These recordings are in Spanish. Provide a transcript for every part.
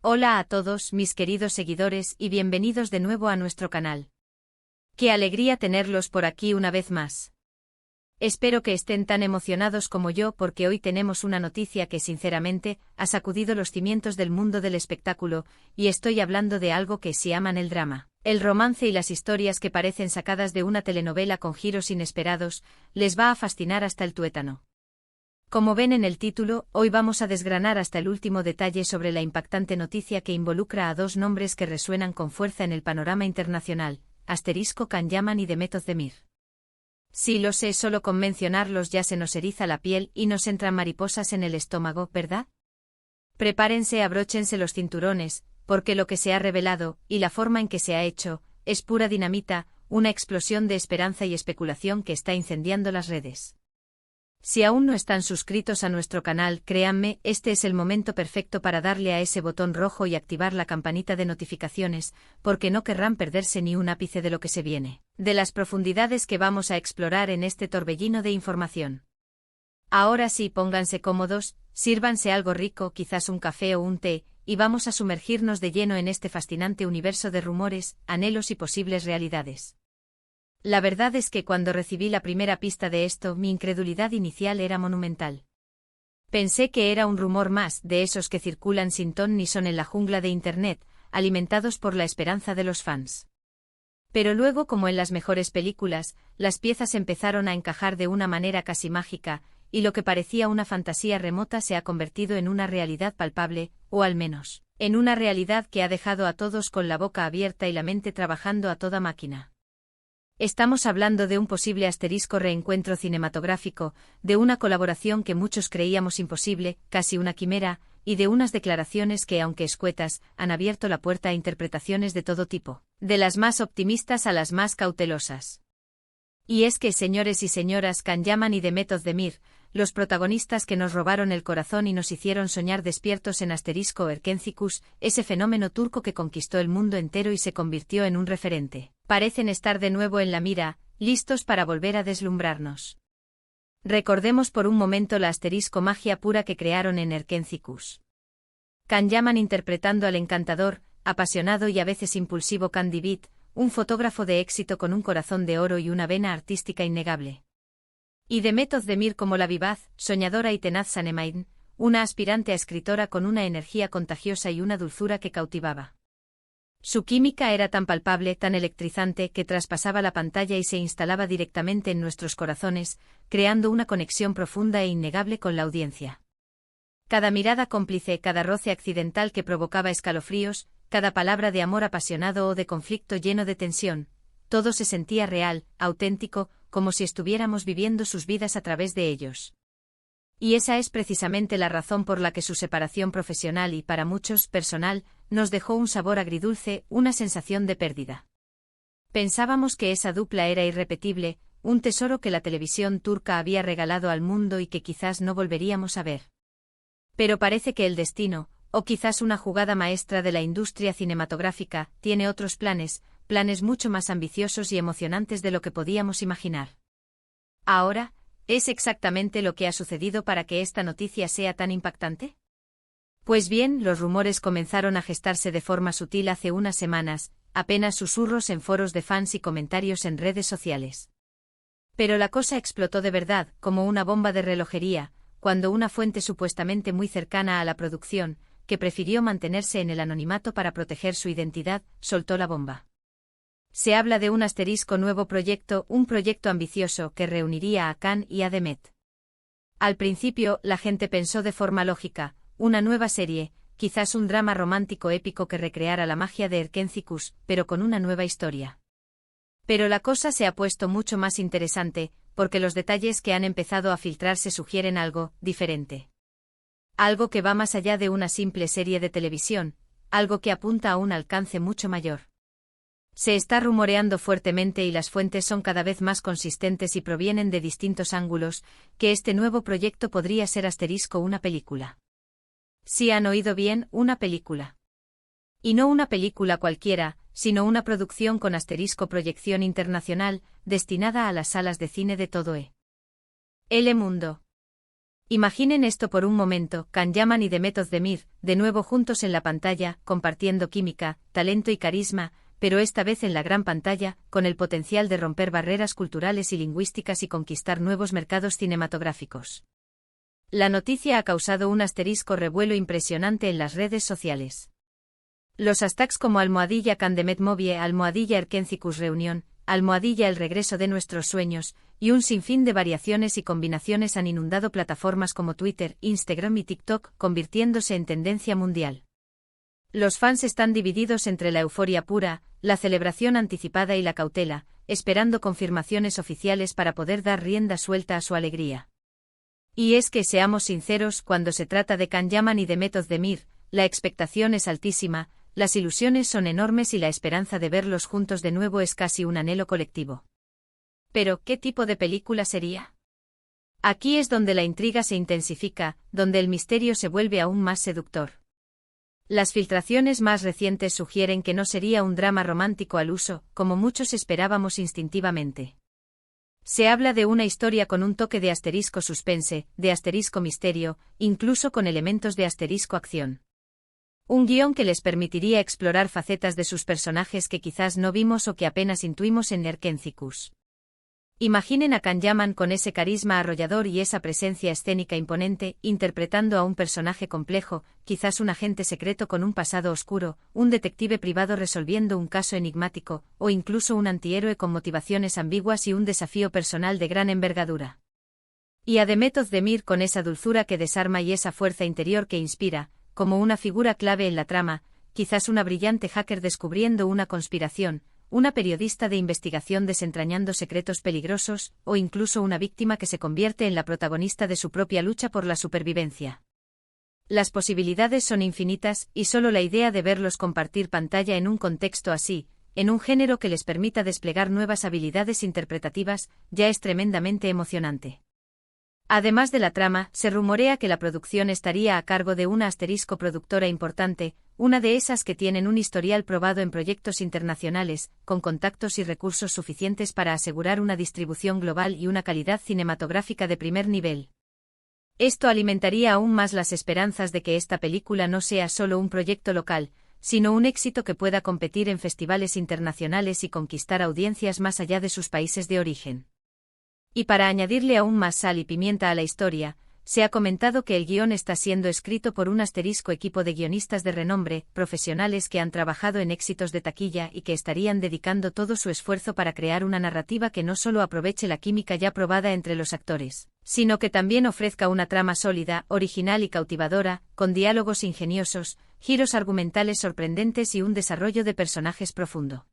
Hola a todos mis queridos seguidores y bienvenidos de nuevo a nuestro canal. Qué alegría tenerlos por aquí una vez más. Espero que estén tan emocionados como yo porque hoy tenemos una noticia que sinceramente ha sacudido los cimientos del mundo del espectáculo, y estoy hablando de algo que si aman el drama, el romance y las historias que parecen sacadas de una telenovela con giros inesperados, les va a fascinar hasta el tuétano. Como ven en el título, hoy vamos a desgranar hasta el último detalle sobre la impactante noticia que involucra a dos nombres que resuenan con fuerza en el panorama internacional, Can Yaman y Demet Özdemir. Sí, lo sé, solo con mencionarlos ya se nos eriza la piel y nos entran mariposas en el estómago, ¿verdad? Prepárense, abróchense los cinturones, porque lo que se ha revelado, y la forma en que se ha hecho, es pura dinamita, una explosión de esperanza y especulación que está incendiando las redes. Si aún no están suscritos a nuestro canal, créanme, este es el momento perfecto para darle a ese botón rojo y activar la campanita de notificaciones, porque no querrán perderse ni un ápice de lo que se viene, de las profundidades que vamos a explorar en este torbellino de información. Ahora sí, pónganse cómodos, sírvanse algo rico, quizás un café o un té, y vamos a sumergirnos de lleno en este fascinante universo de rumores, anhelos y posibles realidades. La verdad es que cuando recibí la primera pista de esto, mi incredulidad inicial era monumental. Pensé que era un rumor más, de esos que circulan sin ton ni son en la jungla de Internet, alimentados por la esperanza de los fans. Pero luego, como en las mejores películas, las piezas empezaron a encajar de una manera casi mágica, y lo que parecía una fantasía remota se ha convertido en una realidad palpable, o al menos, en una realidad que ha dejado a todos con la boca abierta y la mente trabajando a toda máquina. Estamos hablando de un posible reencuentro cinematográfico, de una colaboración que muchos creíamos imposible, casi una quimera, y de unas declaraciones que, aunque escuetas, han abierto la puerta a interpretaciones de todo tipo, de las más optimistas a las más cautelosas. Y es que, señores y señoras, Can Yaman y Demet Özdemir, los protagonistas que nos robaron el corazón y nos hicieron soñar despiertos en Erkenci-Kuş, ese fenómeno turco que conquistó el mundo entero y se convirtió en un referente, parecen estar de nuevo en la mira, listos para volver a deslumbrarnos. Recordemos por un momento la magia pura que crearon en Erkenci-Kuş. Can Yaman interpretando al encantador, apasionado y a veces impulsivo Can Divit, un fotógrafo de éxito con un corazón de oro y una vena artística innegable. Y Demet Özdemir como la vivaz, soñadora y tenaz Sanemane, una aspirante a escritora con una energía contagiosa y una dulzura que cautivaba. Su química era tan palpable, tan electrizante, que traspasaba la pantalla y se instalaba directamente en nuestros corazones, creando una conexión profunda e innegable con la audiencia. Cada mirada cómplice, cada roce accidental que provocaba escalofríos, cada palabra de amor apasionado o de conflicto lleno de tensión, todo se sentía real, auténtico, como si estuviéramos viviendo sus vidas a través de ellos. Y esa es precisamente la razón por la que su separación profesional y, para muchos, personal, nos dejó un sabor agridulce, una sensación de pérdida. Pensábamos que esa dupla era irrepetible, un tesoro que la televisión turca había regalado al mundo y que quizás no volveríamos a ver. Pero parece que el destino, o quizás una jugada maestra de la industria cinematográfica, tiene otros planes mucho más ambiciosos y emocionantes de lo que podíamos imaginar. Ahora, ¿es exactamente lo que ha sucedido para que esta noticia sea tan impactante? Pues bien, los rumores comenzaron a gestarse de forma sutil hace unas semanas, apenas susurros en foros de fans y comentarios en redes sociales. Pero la cosa explotó de verdad, como una bomba de relojería, cuando una fuente supuestamente muy cercana a la producción, que prefirió mantenerse en el anonimato para proteger su identidad, soltó la bomba. Se habla de un nuevo proyecto, un proyecto ambicioso que reuniría a Can y a Demet. Al principio, la gente pensó de forma lógica, una nueva serie, quizás un drama romántico épico que recreara la magia de Erkenci-Kuş, pero con una nueva historia. Pero la cosa se ha puesto mucho más interesante, porque los detalles que han empezado a filtrarse sugieren algo diferente. Algo que va más allá de una simple serie de televisión, algo que apunta a un alcance mucho mayor. Se está rumoreando fuertemente y las fuentes son cada vez más consistentes y provienen de distintos ángulos, que este nuevo proyecto podría ser una película. Sí han oído bien, una película. Y no una película cualquiera, sino una producción con proyección internacional, destinada a las salas de cine de todo el mundo. Imaginen esto por un momento, Can Yaman y Demet Özdemir, de nuevo juntos en la pantalla, compartiendo química, talento y carisma, pero esta vez en la gran pantalla, con el potencial de romper barreras culturales y lingüísticas y conquistar nuevos mercados cinematográficos. La noticia ha causado un asterisco revuelo impresionante en las redes sociales. Los hashtags como #Can Demet Movie, #Erkencicus Reunión, #El regreso de nuestros sueños, y un sinfín de variaciones y combinaciones han inundado plataformas como Twitter, Instagram y TikTok, convirtiéndose en tendencia mundial. Los fans están divididos entre la euforia pura, la celebración anticipada y la cautela, esperando confirmaciones oficiales para poder dar rienda suelta a su alegría. Y es que, seamos sinceros, cuando se trata de Can Yaman y Demet Özdemir, la expectación es altísima, las ilusiones son enormes y la esperanza de verlos juntos de nuevo es casi un anhelo colectivo. Pero, ¿qué tipo de película sería? Aquí es donde la intriga se intensifica, donde el misterio se vuelve aún más seductor. Las filtraciones más recientes sugieren que no sería un drama romántico al uso, como muchos esperábamos instintivamente. Se habla de una historia con un toque de asterisco suspense, de asterisco misterio, incluso con elementos de asterisco acción. Un guión que les permitiría explorar facetas de sus personajes que quizás no vimos o que apenas intuimos en Erkencicus. Imaginen a Can Yaman con ese carisma arrollador y esa presencia escénica imponente, interpretando a un personaje complejo, quizás un agente secreto con un pasado oscuro, un detective privado resolviendo un caso enigmático, o incluso un antihéroe con motivaciones ambiguas y un desafío personal de gran envergadura. Y a Demet Özdemir con esa dulzura que desarma y esa fuerza interior que inspira, como una figura clave en la trama, quizás una brillante hacker descubriendo una conspiración, una periodista de investigación desentrañando secretos peligrosos, o incluso una víctima que se convierte en la protagonista de su propia lucha por la supervivencia. Las posibilidades son infinitas, y solo la idea de verlos compartir pantalla en un contexto así, en un género que les permita desplegar nuevas habilidades interpretativas, ya es tremendamente emocionante. Además de la trama, se rumorea que la producción estaría a cargo de una asterisco productora importante, una de esas que tienen un historial probado en proyectos internacionales, con contactos y recursos suficientes para asegurar una distribución global y una calidad cinematográfica de primer nivel. Esto alimentaría aún más las esperanzas de que esta película no sea solo un proyecto local, sino un éxito que pueda competir en festivales internacionales y conquistar audiencias más allá de sus países de origen. Y para añadirle aún más sal y pimienta a la historia, se ha comentado que el guión está siendo escrito por un asterisco equipo de guionistas de renombre, profesionales que han trabajado en éxitos de taquilla y que estarían dedicando todo su esfuerzo para crear una narrativa que no solo aproveche la química ya probada entre los actores, sino que también ofrezca una trama sólida, original y cautivadora, con diálogos ingeniosos, giros argumentales sorprendentes y un desarrollo de personajes profundo.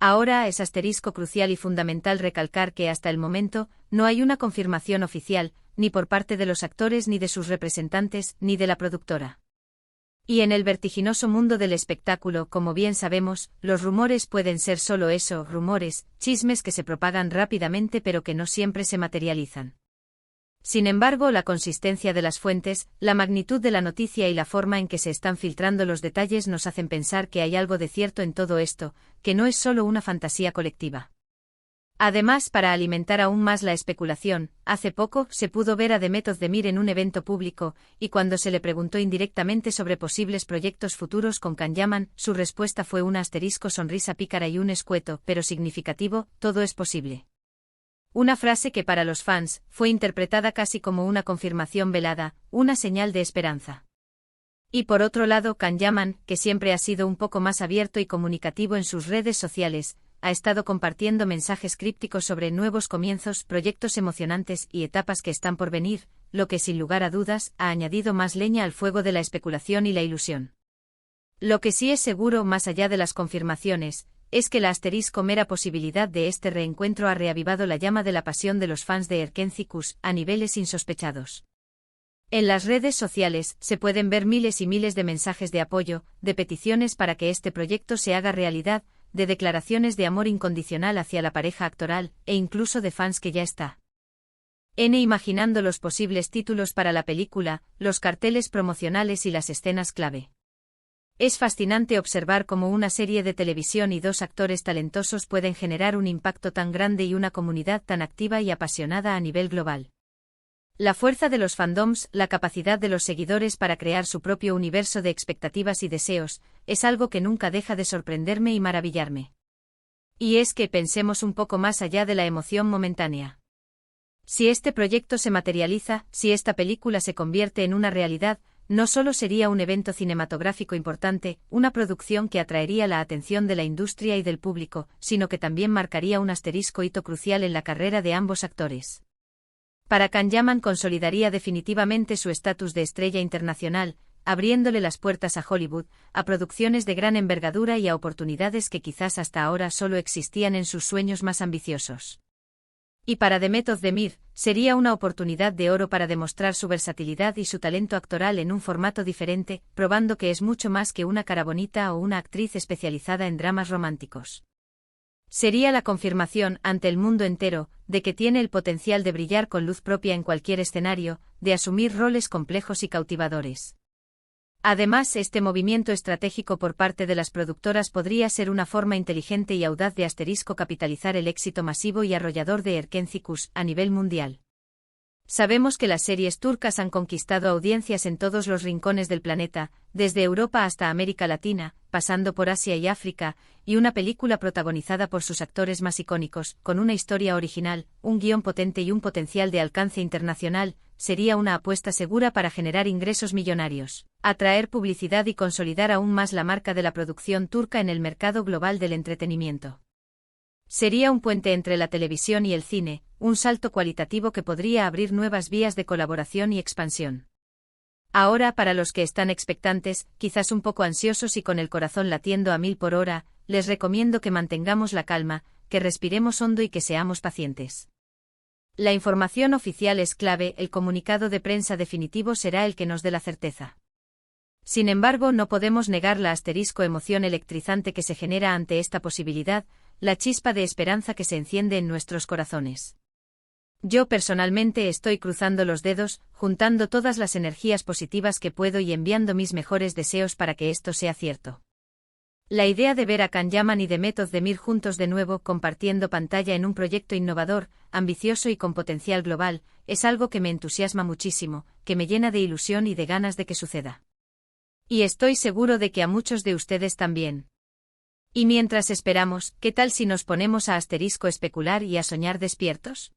Ahora es asterisco crucial y fundamental recalcar que hasta el momento no hay una confirmación oficial, ni por parte de los actores ni de sus representantes, ni de la productora. Y en el vertiginoso mundo del espectáculo, como bien sabemos, los rumores pueden ser solo eso, rumores, chismes que se propagan rápidamente pero que no siempre se materializan. Sin embargo, la consistencia de las fuentes, la magnitud de la noticia y la forma en que se están filtrando los detalles nos hacen pensar que hay algo de cierto en todo esto, que no es solo una fantasía colectiva. Además, para alimentar aún más la especulación, hace poco se pudo ver a Demet Özdemir en un evento público, y cuando se le preguntó indirectamente sobre posibles proyectos futuros con Can Yaman, su respuesta fue una asterisco sonrisa pícara y un escueto, pero significativo, todo es posible. Una frase que para los fans fue interpretada casi como una confirmación velada, una señal de esperanza. Y por otro lado, Can Yaman, que siempre ha sido un poco más abierto y comunicativo en sus redes sociales, ha estado compartiendo mensajes crípticos sobre nuevos comienzos, proyectos emocionantes y etapas que están por venir, lo que sin lugar a dudas ha añadido más leña al fuego de la especulación y la ilusión. Lo que sí es seguro, más allá de las confirmaciones, es que la asterisco mera posibilidad de este reencuentro ha reavivado la llama de la pasión de los fans de Erkencicus a niveles insospechados. En las redes sociales se pueden ver miles y miles de mensajes de apoyo, de peticiones para que este proyecto se haga realidad, de declaraciones de amor incondicional hacia la pareja actoral, e incluso de fans que ya está imaginando los posibles títulos para la película, los carteles promocionales y las escenas clave. Es fascinante observar cómo una serie de televisión y dos actores talentosos pueden generar un impacto tan grande y una comunidad tan activa y apasionada a nivel global. La fuerza de los fandoms, la capacidad de los seguidores para crear su propio universo de expectativas y deseos, es algo que nunca deja de sorprenderme y maravillarme. Y es que pensemos un poco más allá de la emoción momentánea. Si este proyecto se materializa, si esta película se convierte en una realidad, no solo sería un evento cinematográfico importante, una producción que atraería la atención de la industria y del público, sino que también marcaría un asterisco hito crucial en la carrera de ambos actores. Para Kanyaman consolidaría definitivamente su estatus de estrella internacional, abriéndole las puertas a Hollywood, a producciones de gran envergadura y a oportunidades que quizás hasta ahora solo existían en sus sueños más ambiciosos. Y para Demet Özdemir, sería una oportunidad de oro para demostrar su versatilidad y su talento actoral en un formato diferente, probando que es mucho más que una cara bonita o una actriz especializada en dramas románticos. Sería la confirmación, ante el mundo entero, de que tiene el potencial de brillar con luz propia en cualquier escenario, de asumir roles complejos y cautivadores. Además, este movimiento estratégico por parte de las productoras podría ser una forma inteligente y audaz de capitalizar el éxito masivo y arrollador de Erkenci a nivel mundial. Sabemos que las series turcas han conquistado audiencias en todos los rincones del planeta, desde Europa hasta América Latina, pasando por Asia y África, y una película protagonizada por sus actores más icónicos, con una historia original, un guión potente y un potencial de alcance internacional, sería una apuesta segura para generar ingresos millonarios, atraer publicidad y consolidar aún más la marca de la producción turca en el mercado global del entretenimiento. Sería un puente entre la televisión y el cine, un salto cualitativo que podría abrir nuevas vías de colaboración y expansión. Ahora, para los que están expectantes, quizás un poco ansiosos y con el corazón latiendo a 1000 por hora, les recomiendo que mantengamos la calma, que respiremos hondo y que seamos pacientes. La información oficial es clave, el comunicado de prensa definitivo será el que nos dé la certeza. Sin embargo, no podemos negar la emoción electrizante que se genera ante esta posibilidad, la chispa de esperanza que se enciende en nuestros corazones. Yo personalmente estoy cruzando los dedos, juntando todas las energías positivas que puedo y enviando mis mejores deseos para que esto sea cierto. La idea de ver a Kanyaman y Demet Özdemir juntos de nuevo compartiendo pantalla en un proyecto innovador, ambicioso y con potencial global, es algo que me entusiasma muchísimo, que me llena de ilusión y de ganas de que suceda. Y estoy seguro de que a muchos de ustedes también. Y mientras esperamos, ¿qué tal si nos ponemos a especular y a soñar despiertos?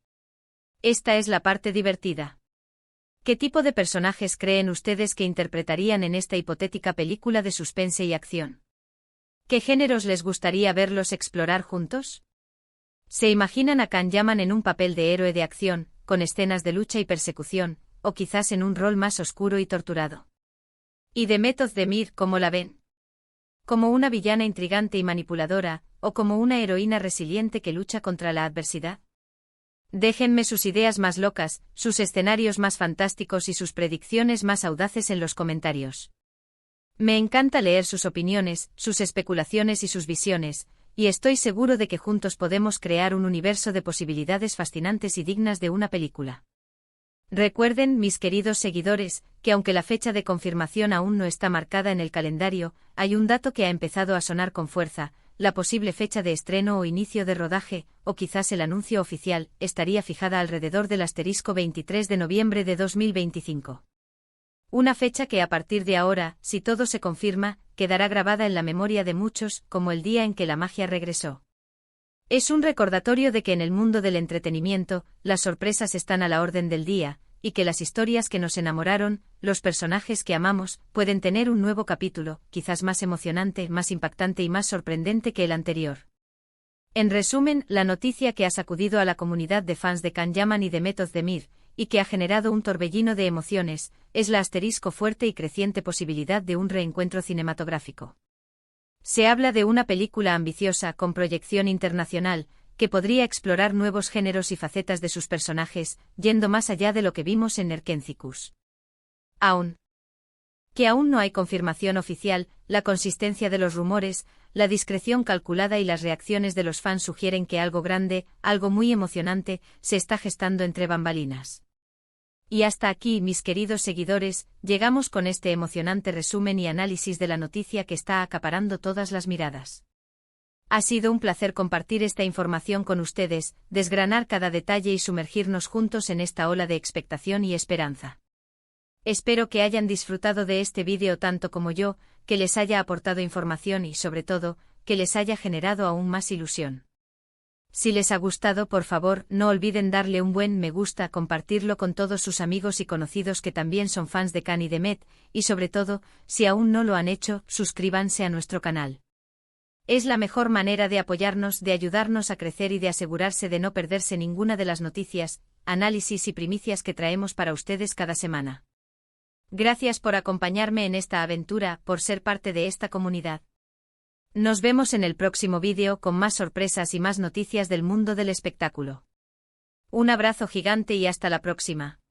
Esta es la parte divertida. ¿Qué tipo de personajes creen ustedes que interpretarían en esta hipotética película de suspense y acción? ¿Qué géneros les gustaría verlos explorar juntos? ¿Se imaginan a Kanyaman en un papel de héroe de acción, con escenas de lucha y persecución, o quizás en un rol más oscuro y torturado? ¿Y Demet Özdemir, cómo la ven? ¿Como una villana intrigante y manipuladora, o como una heroína resiliente que lucha contra la adversidad? Déjenme sus ideas más locas, sus escenarios más fantásticos y sus predicciones más audaces en los comentarios. Me encanta leer sus opiniones, sus especulaciones y sus visiones, y estoy seguro de que juntos podemos crear un universo de posibilidades fascinantes y dignas de una película. Recuerden, mis queridos seguidores, que aunque la fecha de confirmación aún no está marcada en el calendario, hay un dato que ha empezado a sonar con fuerza: la posible fecha de estreno o inicio de rodaje, o quizás el anuncio oficial, estaría fijada alrededor del 23 de noviembre de 2025. Una fecha que a partir de ahora, si todo se confirma, quedará grabada en la memoria de muchos, como el día en que la magia regresó. Es un recordatorio de que en el mundo del entretenimiento, las sorpresas están a la orden del día, y que las historias que nos enamoraron, los personajes que amamos, pueden tener un nuevo capítulo, quizás más emocionante, más impactante y más sorprendente que el anterior. En resumen, la noticia que ha sacudido a la comunidad de fans de Kanyaman y Demet Özdemir, y que ha generado un torbellino de emociones, es la fuerte y creciente posibilidad de un reencuentro cinematográfico. Se habla de una película ambiciosa con proyección internacional, que podría explorar nuevos géneros y facetas de sus personajes, yendo más allá de lo que vimos en Erkenci. Aún no hay confirmación oficial, la consistencia de los rumores, la discreción calculada y las reacciones de los fans sugieren que algo grande, algo muy emocionante, se está gestando entre bambalinas. Y hasta aquí, mis queridos seguidores, llegamos con este emocionante resumen y análisis de la noticia que está acaparando todas las miradas. Ha sido un placer compartir esta información con ustedes, desgranar cada detalle y sumergirnos juntos en esta ola de expectación y esperanza. Espero que hayan disfrutado de este vídeo tanto como yo, que les haya aportado información y, sobre todo, que les haya generado aún más ilusión. Si les ha gustado, por favor, no olviden darle un buen me gusta, compartirlo con todos sus amigos y conocidos que también son fans de Khan y de Met, y sobre todo, si aún no lo han hecho, suscríbanse a nuestro canal. Es la mejor manera de apoyarnos, de ayudarnos a crecer y de asegurarse de no perderse ninguna de las noticias, análisis y primicias que traemos para ustedes cada semana. Gracias por acompañarme en esta aventura, por ser parte de esta comunidad. Nos vemos en el próximo vídeo con más sorpresas y más noticias del mundo del espectáculo. Un abrazo gigante y hasta la próxima.